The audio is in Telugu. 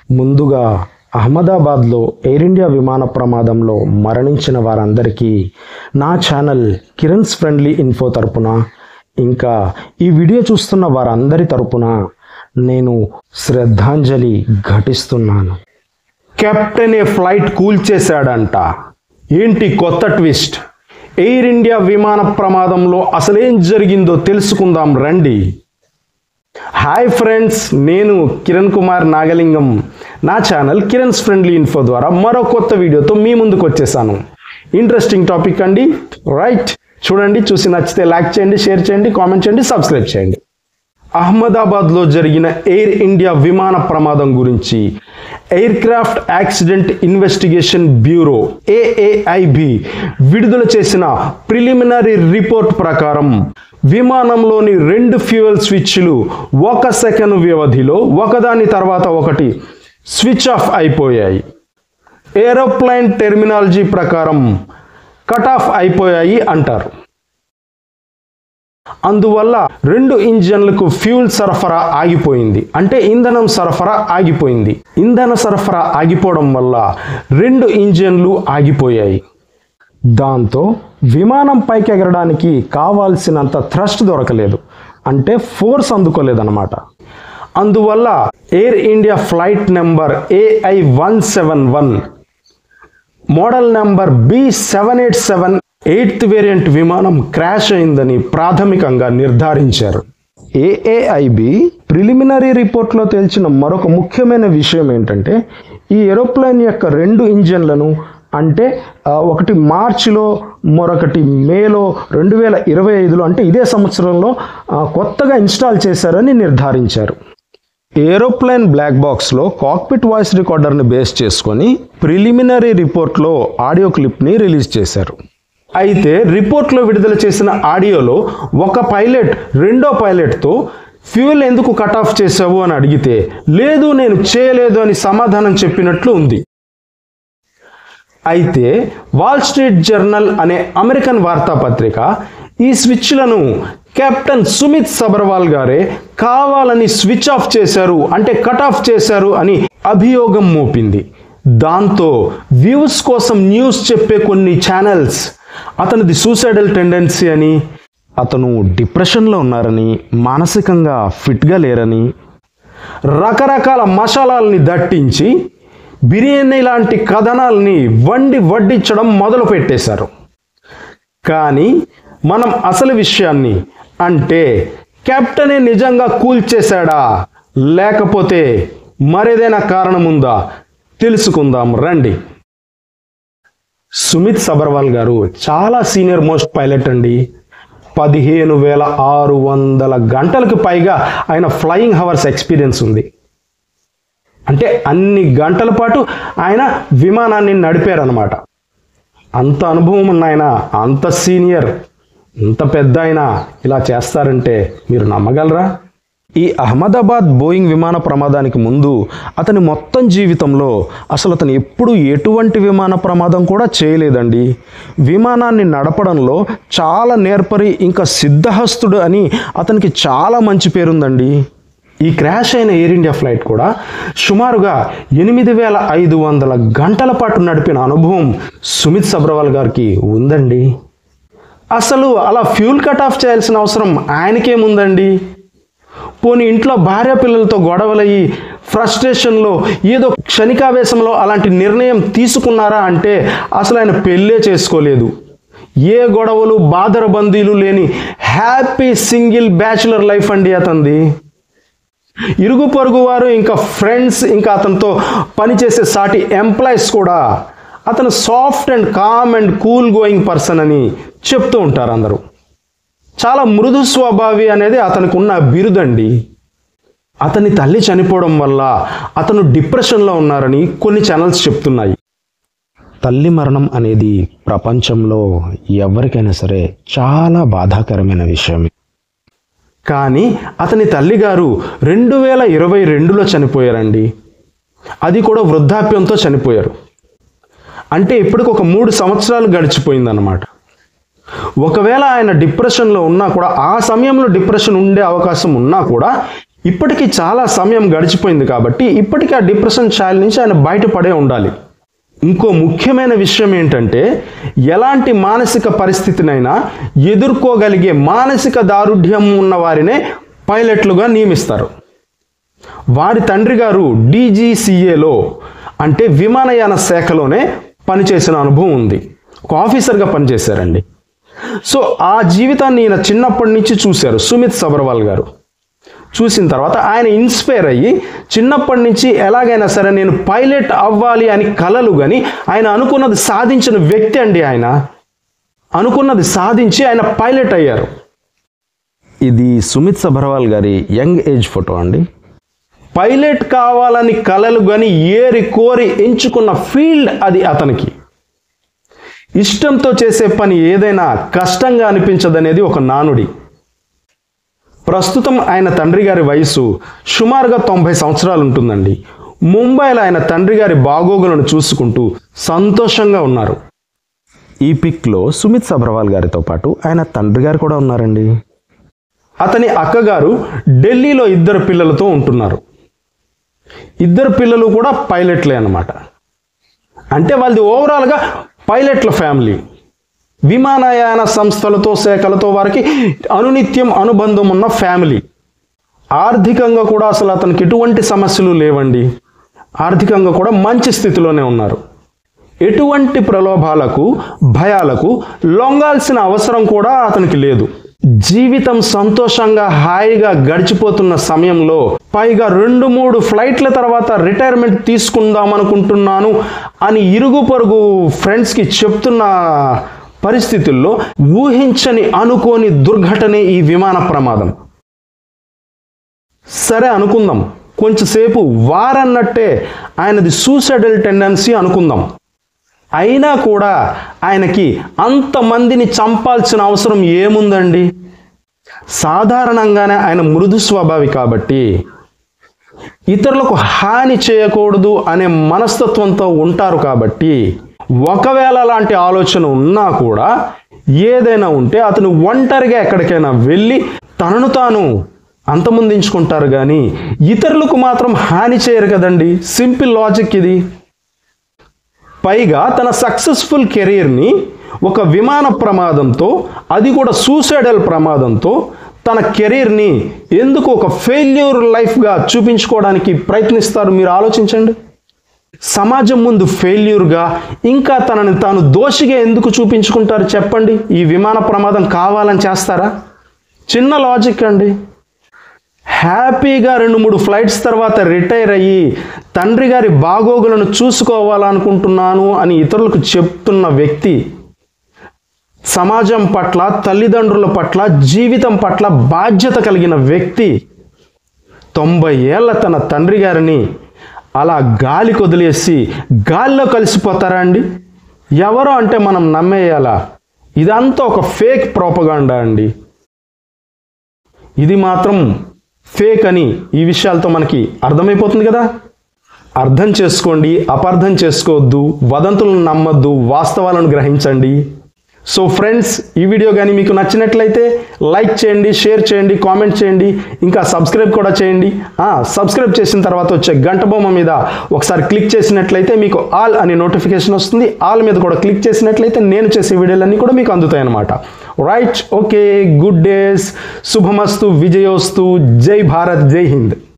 ముందుగా అహ్మదాబాద్లో ఎయిర్ ఇండియా విమాన ప్రమాదంలో మరణించిన వారందరికీ నా ఛానల్ కిరణ్స్ ఫ్రెండ్లీ ఇన్ఫో తరపున, ఇంకా ఈ వీడియో చూస్తున్న వారందరి తరపున నేను శ్రద్ధాంజలి ఘటిస్తున్నాను. కెప్టెన్ ఏ ఫ్లైట్ కూల్చేశాడంట. ఏంటి కొత్త ట్విస్ట్? ఎయిర్ ఇండియా విమాన ప్రమాదంలో అసలేం జరిగిందో తెలుసుకుందాం రండి. హాయ్ ఫ్రెండ్స్, నేను కిరణ్ కుమార్ నాగలింగం. నా ఛానల్ కిరణ్స్ ఫ్రెండ్లీ ఇన్ఫో ద్వారా మరో కొత్త వీడియోతో మీ ముందుకు వచ్చేసాను. ఇంట్రెస్టింగ్ టాపిక్ అండి, రైట్? చూడండి, చూసి నచ్చితే లైక్ చేయండి, షేర్ చేయండి, కామెంట్ చేయండి, సబ్స్క్రైబ్ చేయండి. అహ్మదాబాద్లో జరిగిన ఎయిర్ ఇండియా విమాన ప్రమాదం గురించి aircraft accident investigation bureau AAIB విడుదల చేసిన ప్రిలిమినరీ రిపోర్ట్ ప్రకారం విమానంలోని 2 ఫ్యూయల్ స్విచ్లు 1 సెకను వ్యవధిలో ఒకదాని తర్వాత ఒకటి స్విచ్ ఆఫ్ అయిపోయాయి. ఏరోప్లేన్ టెర్మినాలజీ ప్రకారం కట్ ఆఫ్ అయిపోయాయి అంటారు. అందువల్ల 2 ఇంజన్లకు ఫ్యూల్ సరఫరా ఆగిపోయింది, అంటే ఇంధనం సరఫరా ఆగిపోయింది. ఇంధన సరఫరా ఆగిపోవడం వల్ల 2 ఇంజన్లు ఆగిపోయాయి. దాంతో విమానం పైకి ఎగరడానికి కావాల్సినంత థ్రస్ట్ దొరకలేదు, అంటే ఫోర్స్ అందుకోలేదన్నమాట. అందువల్ల air India flight number AI171 model number B787 8th variant విమానం క్రాష్ అయిందని ప్రాథమికంగా నిర్ధారించారు. AAIB ప్రిలిమినరీ రిపోర్ట్లో తేల్చిన మరొక ముఖ్యమైన విషయం ఏంటంటే, ఈ ఏరోప్లేన్ యొక్క 2 ఇంజన్లను, అంటే ఒకటి మార్చిలో మరొకటి మేలో 2025లో, అంటే ఇదే సంవత్సరంలో కొత్తగా ఇన్స్టాల్ చేశారని నిర్ధారించారు. ఏరోప్లేన్ బ్లాక్ బాక్స్లో కాక్పిట్ వాయిస్ రికార్డర్ని బేస్ చేసుకొని ప్రిలిమినరీ రిపోర్ట్లో ఆడియో క్లిప్ని రిలీజ్ చేశారు. అయితే రిపోర్ట్లో విడుదల చేసిన ఆడియోలో ఒక పైలట్ రెండో పైలట్తో ఫ్యూయల్ ఎందుకు కట్ ఆఫ్ చేసావు అని అడిగితే, లేదు నేను చేయలేదు అని సమాధానం చెప్పినట్లు ఉంది. అయితే వాల్ స్ట్రీట్ జర్నల్ అనే అమెరికన్ వార్తాపత్రిక ఈ స్విచ్లను కెప్టెన్ సుమిత్ సబర్వాల్ గారే కావాలని స్విచ్ ఆఫ్ చేశారు, అంటే కట్ ఆఫ్ చేశారు అని అభియోగం మోపింది. దాంతో వ్యూస్ కోసం న్యూస్ చెప్పే కొన్ని ఛానల్స్ అతనిది సూసైడల్ టెండెన్సీ అని, అతను డిప్రెషన్లో ఉన్నారని, మానసికంగా ఫిట్గా లేరని, రకరకాల మసాలాల్ని దట్టించి బిర్యానీ లాంటి కథనాల్ని వడ్డించడం మొదలు పెట్టేశారు. కానీ మనం అసలు విషయాన్ని, అంటే కెప్టెనే నిజంగా కూల్చేశాడా లేకపోతే మరేదైనా కారణం ఉందా తెలుసుకుందాం రండి. సుమిత్ సబర్వాల్ గారు చాలా సీనియర్ మోస్ట్ పైలట్ అండి. 15,600 గంటలకు పైగా ఆయన ఫ్లయింగ్ హవర్స్ ఎక్స్పీరియన్స్ ఉంది. అంటే అన్ని గంటల పాటు ఆయన విమానాన్ని నడిపారనమాట. అంత అనుభవం ఉన్న ఆయన, అంత సీనియర్, అంత పెద్ద ఆయన ఇలా చేస్తారంటే మీరు నమ్మగలరా? ఈ అహ్మదాబాద్ బోయింగ్ విమాన ప్రమాదానికి ముందు అతని మొత్తం జీవితంలో అసలు అతను ఎప్పుడూ ఎటువంటి విమాన ప్రమాదం కూడా చేయలేదండి. విమానాన్ని నడపడంలో చాలా నేర్పరి, ఇంకా సిద్ధహస్తుడు అని అతనికి చాలా మంచి పేరుందండి. ఈ క్రాష్ అయిన ఎయిర్ ఇండియా ఫ్లైట్ కూడా సుమారుగా 8,500 గంటల పాటు నడిపిన అనుభవం సుమిత్ సబర్వాల్ గారికి ఉందండి. అసలు అలా ఫ్యూల్ కట్ ఆఫ్ చేయాల్సిన అవసరం ఆయనకేముందండి? పోనీ ఇంట్లో భార్య పిల్లలతో గొడవలయ్యి ఫ్రస్ట్రేషన్లో ఏదో క్షణికావేశంలో అలాంటి నిర్ణయం తీసుకున్నారా అంటే అసలు ఆయన పెళ్ళే చేసుకోలేదు. ఏ గొడవలు బాదరబందీలు లేని హ్యాపీ సింగిల్ బ్యాచులర్ లైఫ్ అండి అతనిది. ఇరుగు పొరుగు వారు, ఇంకా ఫ్రెండ్స్, ఇంకా అతనితో పనిచేసే సాటి ఎంప్లాయీస్ కూడా అతను soft and calm and cool going person అని చెప్తూ ఉంటారు అందరూ. చాలా మృదు స్వభావి అనేది అతనికి ఉన్న బిరుదండి. అతని తల్లి చనిపోవడం వల్ల అతను డిప్రెషన్లో ఉన్నారని కొన్ని ఛానల్స్ చెప్తున్నాయి. తల్లి మరణం అనేది ప్రపంచంలో ఎవరికైనా సరే చాలా బాధాకరమైన విషయం. కానీ అతని తల్లిగారు 2022లో చనిపోయారండి. అది కూడా వృద్ధాప్యంతో చనిపోయారు. అంటే ఇప్పటికి ఒక 3 సంవత్సరాలు గడిచిపోయిందన్నమాట. ఒకవేళ ఆయన డిప్రెషన్లో ఉన్నా కూడా, ఆ సమయంలో డిప్రెషన్ ఉండే అవకాశం ఉన్నా కూడా ఇప్పటికీ చాలా సమయం గడిచిపోయింది కాబట్టి ఇప్పటికీ ఆ డిప్రెషన్ ఛాయల నుంచి ఆయన బయటపడే ఉండాలి. ఇంకో ముఖ్యమైన విషయం ఏంటంటే ఎలాంటి మానసిక పరిస్థితినైనా ఎదుర్కోగలిగే మానసిక దారుఢ్యం ఉన్న వారినే పైలట్లుగా నియమిస్తారు. వారి తండ్రి గారు DGCAలో అంటే విమానయాన శాఖలోనే పనిచేసిన అనుభవం ఉంది. ఒక ఆఫీసర్గా పనిచేశారండి. సో ఆ జీవితాన్ని ఈయన చిన్నప్పటి నుంచి చూశారు సుమిత్ సబర్వాల్ గారు. చూసిన తర్వాత ఆయన ఇన్స్పైర్ అయ్యి చిన్నప్పటి నుంచి ఎలాగైనా సరే నేను పైలట్ అవ్వాలి అని కలలు కానీ ఆయన అనుకున్నది సాధించిన వ్యక్తి అండి. ఆయన అనుకున్నది సాధించి ఆయన పైలట్ అయ్యారు. ఇది సుమిత్ సబర్వాల్ గారి యంగ్ ఏజ్ ఫోటో అండి. పైలట్ కావాలని కలలు కానీ ఏరి కోరి ఎంచుకున్న ఫీల్డ్ అది. అతనికి ఇష్టంతో చేసే పని ఏదైనా కష్టంగా అనిపించదనేది ఒక నానుడి. ప్రస్తుతం ఆయన తండ్రి గారి వయసు సుమారుగా 90 సంవత్సరాలు ఉంటుందండి. ముంబైలో ఆయన తండ్రి గారి బాగోగులను చూసుకుంటూ సంతోషంగా ఉన్నారు. ఈ పిక్లో సుమిత్ సబర్వాల్ గారితో పాటు ఆయన తండ్రి గారు కూడా ఉన్నారండి. అతని అక్కగారు ఢిల్లీలో 2 పిల్లలతో ఉంటున్నారు. 2 పిల్లలు కూడా పైలట్లే అన్నమాట. అంటే వాళ్ళది ఓవరాల్గా పైలట్ల ఫ్యామిలీ. విమానయాన సంస్థలతో శాఖలతో వారికి అనునిత్యం అనుబంధం ఉన్న ఫ్యామిలీ. ఆర్థికంగా కూడా అసలు అతనికి ఎటువంటి సమస్యలు లేవండి. ఆర్థికంగా కూడా మంచి స్థితిలోనే ఉన్నారు. ఎటువంటి ప్రలోభాలకు భయాలకు లొంగాల్సిన అవసరం కూడా అతనికి లేదు. జీవితం సంతోషంగా హాయిగా గడిచిపోతున్న సమయంలో పైగా 2-3 ఫ్లైట్ల తర్వాత రిటైర్మెంట్ తీసుకుందాం అనుకుంటున్నాను అని ఇరుగు పొరుగు ఫ్రెండ్స్కి చెప్తున్న పరిస్థితుల్లో ఊహించని అనుకోని దుర్ఘటనే ఈ విమాన ప్రమాదం. సరే అనుకుందాం, కొంచెంసేపు వారన్నట్టే ఆయనది సూసైడల్ టెండెన్సీ అనుకుందాం. అయినా కూడా ఆయనకి అంతమందిని చంపాల్సిన అవసరం ఏముందండి? సాధారణంగానే ఆయన మృదు స్వభావి కాబట్టి ఇతరులకు హాని చేయకూడదు అనే మనస్తత్వంతో ఉంటారు కాబట్టి ఒకవేళ అలాంటి ఆలోచన ఉన్నా కూడా ఏదైనా ఉంటే అతను ఒంటరిగా ఎక్కడికైనా వెళ్ళి తనను తాను అంతమొందించుకుంటారు కానీ ఇతరులకు మాత్రం హాని చేయరు కదండి. సింపుల్ లాజిక్ ఇది. పైగా తన సక్సెస్ఫుల్ కెరీర్ని ఒక విమాన ప్రమాదంతో, అది కూడా సూసైడల్ ప్రమాదంతో తన కెరీర్ని ఎందుకు ఒక ఫెయిల్యూర్ లైఫ్గా చూపించుకోవడానికి ప్రయత్నిస్తారు? మీరు ఆలోచించండి. సమాజం ముందు ఫెయిల్యూర్గా ఇంకా తనని తాను దోషిగా ఎందుకు చూపించుకుంటారు చెప్పండి? ఈ విమాన ప్రమాదం కావాలని చేస్తారా? చిన్న లాజిక్ అండి. హ్యాపీగా 2-3 ఫ్లైట్స్ తర్వాత రిటైర్ అయ్యి తండ్రి గారి బాగోగులను చూసుకోవాలనుకుంటున్నాను అని ఇతరులకు చెప్తున్న వ్యక్తి, సమాజం పట్ల, తల్లిదండ్రుల పట్ల, జీవితం పట్ల బాధ్యత కలిగిన వ్యక్తి 90 ఏళ్ల తన తండ్రి గారిని అలా గాలికి వదిలేసి గాల్లో కలిసిపోతారా అండి? ఎవరో అంటే మనం నమ్మేయాలా? ఇదంతా ఒక ఫేక్ ప్రోపగాండా అండి. ఇది మాత్రం ఫేక్ అని ఈ విషయాలతో మనకి అర్థమైపోతుంది కదా. అర్థం చేసుకోండి, అపార్థం చేసుకోవద్దు, వదంతులను నమ్మద్దు, వాస్తవాలను గ్రహించండి. సో ఫ్రెండ్స్, ఈ వీడియో కానీ మీకు నచ్చినట్లయితే లైక్ చేయండి, షేర్ చేయండి, కామెంట్ చేయండి, ఇంకా సబ్స్క్రైబ్ కూడా చేయండి. సబ్స్క్రైబ్ చేసిన తర్వాత వచ్చే గంట బొమ్మ మీద ఒకసారి క్లిక్ చేసినట్లయితే మీకు ఆల్ అని నోటిఫికేషన్ వస్తుంది. ఆల్ మీద కూడా క్లిక్ చేసినట్లయితే నేను చేసే వీడియోలన్నీ కూడా మీకు అందుతాయి అన్నమాట. రైట్, ఓకే, గుడ్ డేస్, శుభమస్తు, విజయోస్తు, జై భారత్, జై హింద్.